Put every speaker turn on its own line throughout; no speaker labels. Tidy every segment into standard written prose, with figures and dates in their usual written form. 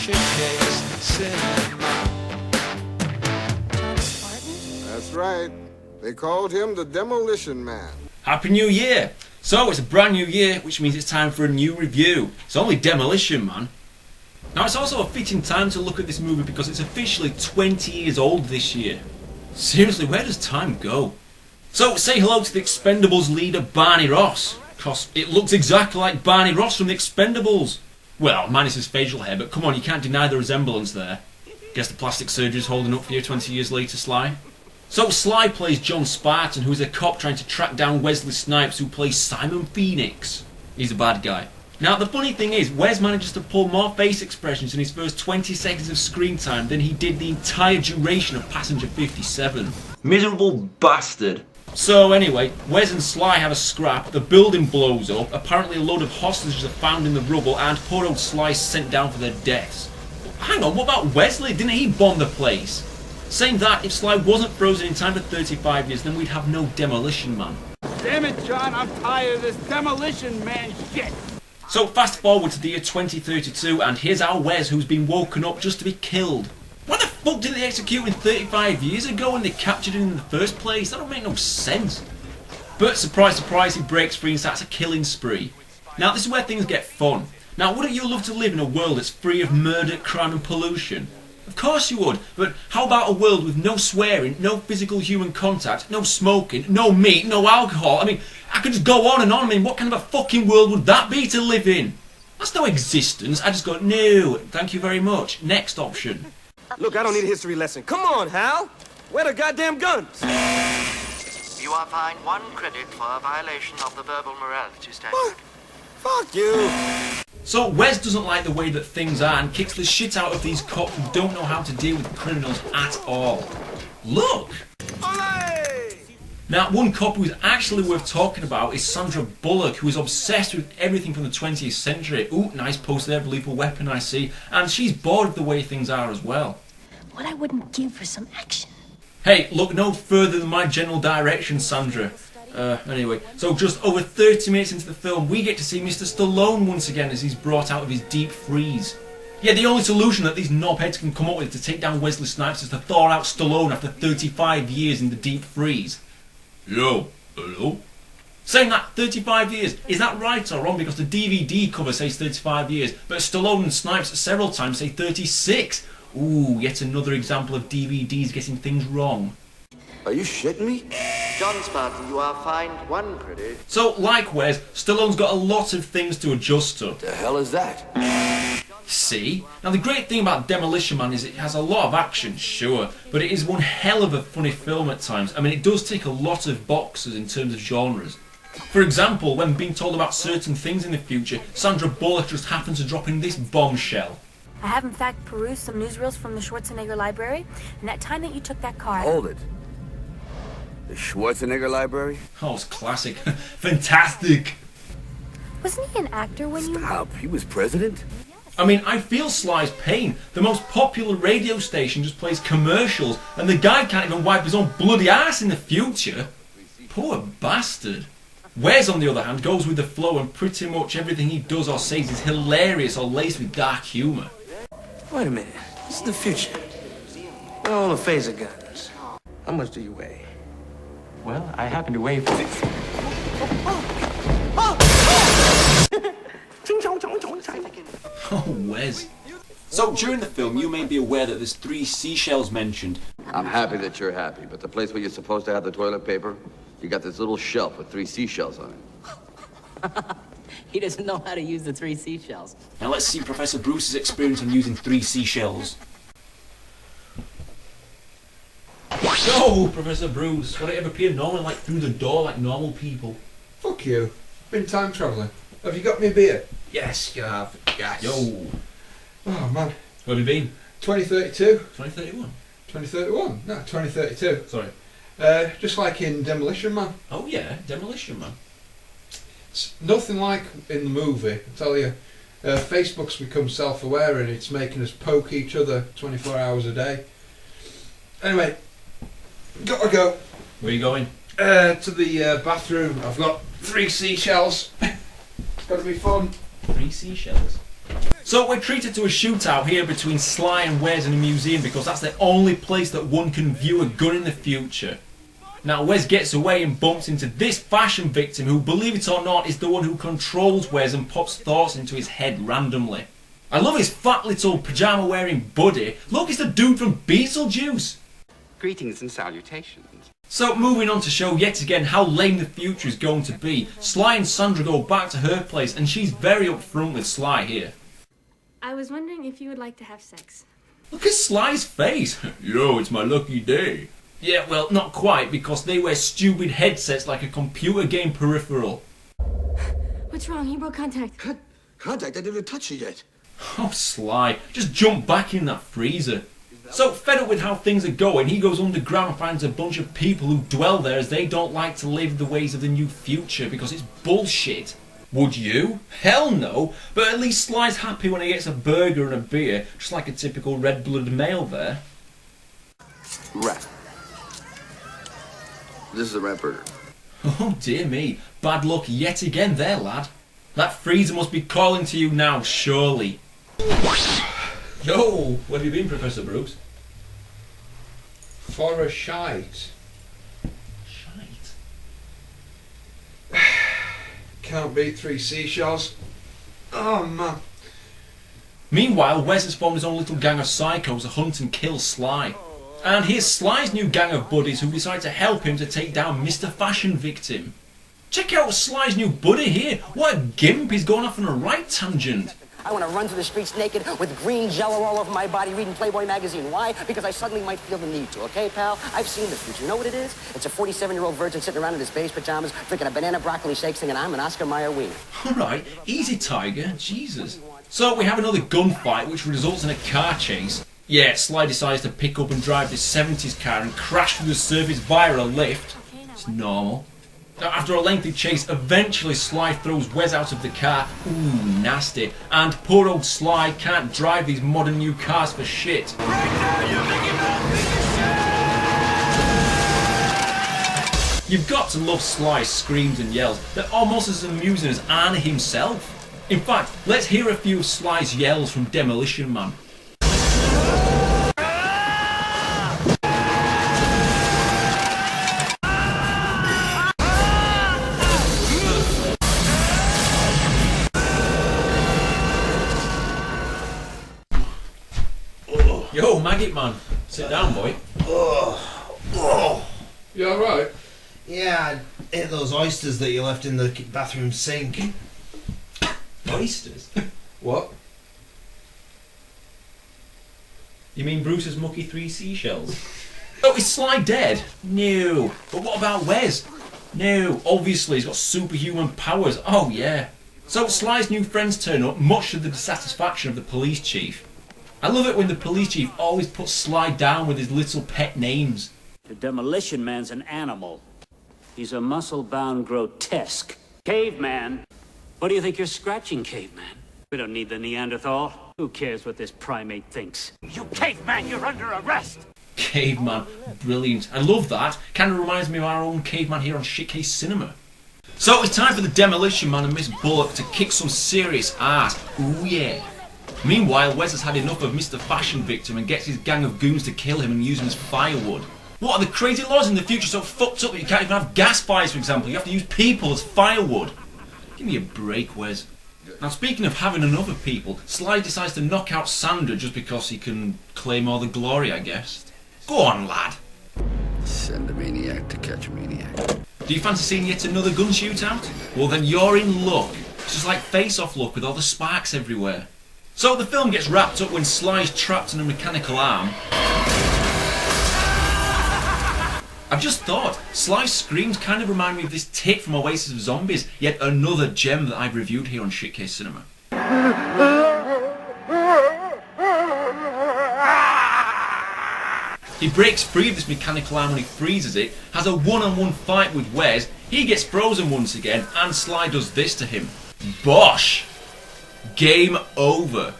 Shitcase Cinema.
That's right. They called him the Demolition Man.
Happy New Year! So it's a brand new year, which means it's time for a new review. It's only Demolition Man. Now it's also a fitting time to look at this movie because it's officially 20 years old this year. Seriously, where does time go? So say hello to the Expendables leader Barney Ross, because it looks exactly like Barney Ross from the Expendables. Well, minus his facial hair, but come on, you can't deny the resemblance there. Guess the plastic surgery's holding up for you 20 years later, Sly? So Sly plays John Spartan, who's a cop trying to track down Wesley Snipes, who plays Simon Phoenix. He's a bad guy. Now the funny thing is, Wes manages to pull more face expressions in his first 20 seconds of screen time than he did the entire duration of Passenger 57. Miserable bastard. So anyway, Wes and Sly have a scrap, the building blows up, apparently a load of hostages are found in the rubble, and poor old Sly's sent down for their deaths. Hang on, what about Wesley? Didn't he bomb the place? Saying that, if Sly wasn't frozen in time for 35 years, then we'd have no Demolition Man.
Damn it, John, I'm tired of this Demolition Man shit!
So fast forward to the year 2032, and here's our Wes, who's been woken up just to be killed. Why the fuck did they execute him 35 years ago when they captured him in the first place? That don't make no sense. But surprise, surprise, he breaks free and starts a killing spree. Now this is where things get fun. Now wouldn't you love to live in a world that's free of murder, crime and pollution? Of course you would, but how about a world with no swearing, no physical human contact, no smoking, no meat, no alcohol? I mean, I could just go on and on. I mean, what kind of a fucking world would that be to live in? That's no existence. I just go, no, thank you very much. Next option.
Look, I don't need a history lesson. Come on, Hal. Where the goddamn guns?
You are fined 1 credit for a violation of the verbal morality statute.
What? Fuck you.
So Wes doesn't like the way that things are and kicks the shit out of these cops who don't know how to deal with criminals at all. Look!
Olé!
Now, one cop who's actually worth talking about is Sandra Bullock, who is obsessed with everything from the 20th century. Ooh, nice post there, lethal weapon I see. And she's bored of the way things are as well.
What I wouldn't give for some action.
Hey, look no further than my general direction, Sandra. Anyway, so just over 30 minutes into the film, we get to see Mr. Stallone once again as he's brought out of his deep freeze. Yeah, the only solution that these knobheads can come up with to take down Wesley Snipes is to thaw out Stallone after 35 years in the deep freeze. Yo, hello? Saying that, 35 years, is that right or wrong? Because the DVD cover says 35 years, but Stallone and Snipes several times say 36. Ooh, yet another example of DVDs getting things wrong.
Are you shitting me?
John Spartan, you are fined 1 credit.
So, likewise, Stallone's got a lot of things to adjust to.
The hell is that?
See? Now the great thing about Demolition Man is it has a lot of action, sure, but it is one hell of a funny film at times. I mean, it does tick a lot of boxes in terms of genres. For example, when being told about certain things in the future, Sandra Bullock just happens to drop in this bombshell.
I have in fact perused some newsreels from the Schwarzenegger library, and that time that you took that car...
Hold it. The Schwarzenegger library?
Oh, it's classic. Fantastic!
Wasn't he an actor when you...
Stop. He was president?
I mean, I feel Sly's pain. The most popular radio station just plays commercials, and the guy can't even wipe his own bloody ass in the future. Poor bastard. Wes, on the other hand, goes with the flow, and pretty much everything he does or says is hilarious or laced with dark humour.
Wait a minute. This is the future. We're all a phase of guns. How much do you weigh?
Well, I happen to weigh...
Oh, Wes. So, during the film, you may be aware that there's 3 seashells mentioned.
I'm happy that you're happy, but the place where you're supposed to have the toilet paper, you got this little shelf with 3 seashells on it.
He doesn't know how to use the 3 seashells.
Now let's see Professor Bruce's experience on using 3 seashells. So, Professor Bruce, would it ever appear normal, like through the door, like normal people?
Fuck you. Been time travelling. Have you got me a beer?
Yes, you have. Yes.
Yo.
Oh man.
Where have you been?
2032.
2031?
2031? No, 2032.
Sorry.
Just like in Demolition Man.
Oh yeah, Demolition Man.
It's nothing like in the movie, I tell you. Facebook's become self-aware and it's making us poke each other 24 hours a day. Anyway, gotta go.
Where are you going?
To the bathroom. I've got 3 seashells. It's gotta be fun.
3 seashells? So we're treated to a shootout here between Sly and Wes in a museum because that's the only place that one can view a gun in the future. Now Wes gets away and bumps into this fashion victim who, believe it or not, is the one who controls Wes and pops thoughts into his head randomly. I love his fat little pyjama wearing buddy. Look, it's the dude from Beetlejuice.
Greetings and salutations.
So moving on to show yet again how lame the future is going to be, Sly and Sandra go back to her place and she's very upfront with Sly here.
I was wondering if you would like to have sex.
Look at Sly's face. Yo, it's my lucky day. Yeah, well, not quite, because they wear stupid headsets like a computer game peripheral.
What's wrong? He broke contact.
Contact? I didn't touch you yet.
Oh, Sly, just jump back in that freezer. So, fed up with how things are going, he goes underground and finds a bunch of people who dwell there as they don't like to live the ways of the new future because it's bullshit. Would you? Hell no. But at least Sly's happy when he gets a burger and a beer, just like a typical red-blooded male there.
Rat. This is a rat burger.
Oh dear me, bad luck yet again there, lad. That freezer must be calling to you now, surely. Yo, where have you been, Professor Brooks?
For a shite.
Shite?
Can't beat 3 seashells. Oh man.
Meanwhile, Wes has formed his own little gang of psychos to hunt and kill Sly. And here's Sly's new gang of buddies who decide to help him to take down Mr. Fashion Victim. Check out Sly's new buddy here. What a gimp, he's going off on a right tangent.
I want to run through the streets naked with green jello all over my body reading Playboy magazine. Why? Because I suddenly might feel the need to, okay, pal? I've seen the future. You know what it is? It's a 47-year-old virgin sitting around in his beige pajamas drinking a banana broccoli shake singing I'm an Oscar Mayer wiener.
Alright, easy Tiger, Jesus. So we have another gunfight which results in a car chase. Yeah, Sly decides to pick up and drive this 70s car and crash through the surface via a lift. It's normal. Now, after a lengthy chase, eventually Sly throws Wes out of the car. Ooh, nasty. And poor old Sly can't drive these modern new cars for shit. You've got to love Sly's screams and yells. They're almost as amusing as Arnie himself. In fact, let's hear a few of Sly's yells from Demolition Man. Yo, Maggot Man, sit down, boy.
You alright?
Yeah, I ate those oysters that you left in the bathroom sink.
Oysters?
What?
You mean Bruce's mucky 3 seashells? Oh, is Sly dead? No. But what about Wes? No. Obviously, he's got superhuman powers. Oh, yeah. So Sly's new friends turn up, much to the dissatisfaction of the police chief. I love it when the police chief always puts Sly down with his little pet names.
The Demolition Man's an animal. He's a muscle-bound grotesque. Caveman? What do you think you're scratching, Caveman? We don't need the Neanderthal. Who cares what this primate thinks? You caveman, you're under arrest!
Caveman, brilliant. I love that. Kind of reminds me of our own caveman here on Shitcase Cinema. So it's time for the Demolition Man and Miss Bullock to kick some serious ass. Ooh yeah. Meanwhile, Wes has had enough of Mr. Fashion Victim and gets his gang of goons to kill him and use him as firewood. What are the crazy laws in the future so fucked up that you can't even have gas fires, for example? You have to use people as firewood. Give me a break, Wes. Now, speaking of having enough of people, Sly decides to knock out Sandra just because he can claim all the glory, I guess. Go on, lad.
Send a maniac to catch a maniac.
Do you fancy seeing yet another gun shootout? Well, then you're in luck. It's just like Face-Off luck with all the sparks everywhere. So the film gets wrapped up when Sly's trapped in a mechanical arm. I've just thought, Sly's screams kind of remind me of this tick from Oasis of Zombies, yet another gem that I've reviewed here on Shitcase Cinema. He breaks free of this mechanical arm when he freezes it, has a one-on-one fight with Wes, he gets frozen once again, and Sly does this to him. Bosh! Game over.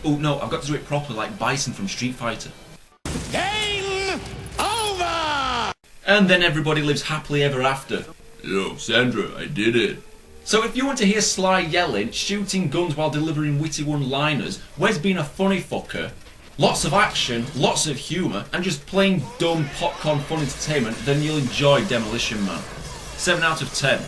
Oh no, I've got to do it properly like Bison from Street Fighter.
Game over!
And then everybody lives happily ever after. Yo, Sandra, I did it. So if you want to hear Sly yelling, shooting guns while delivering witty one-liners, where's being a funny fucker, lots of action, lots of humour, and just plain dumb popcorn fun entertainment, then you'll enjoy Demolition Man. 7 out of 10.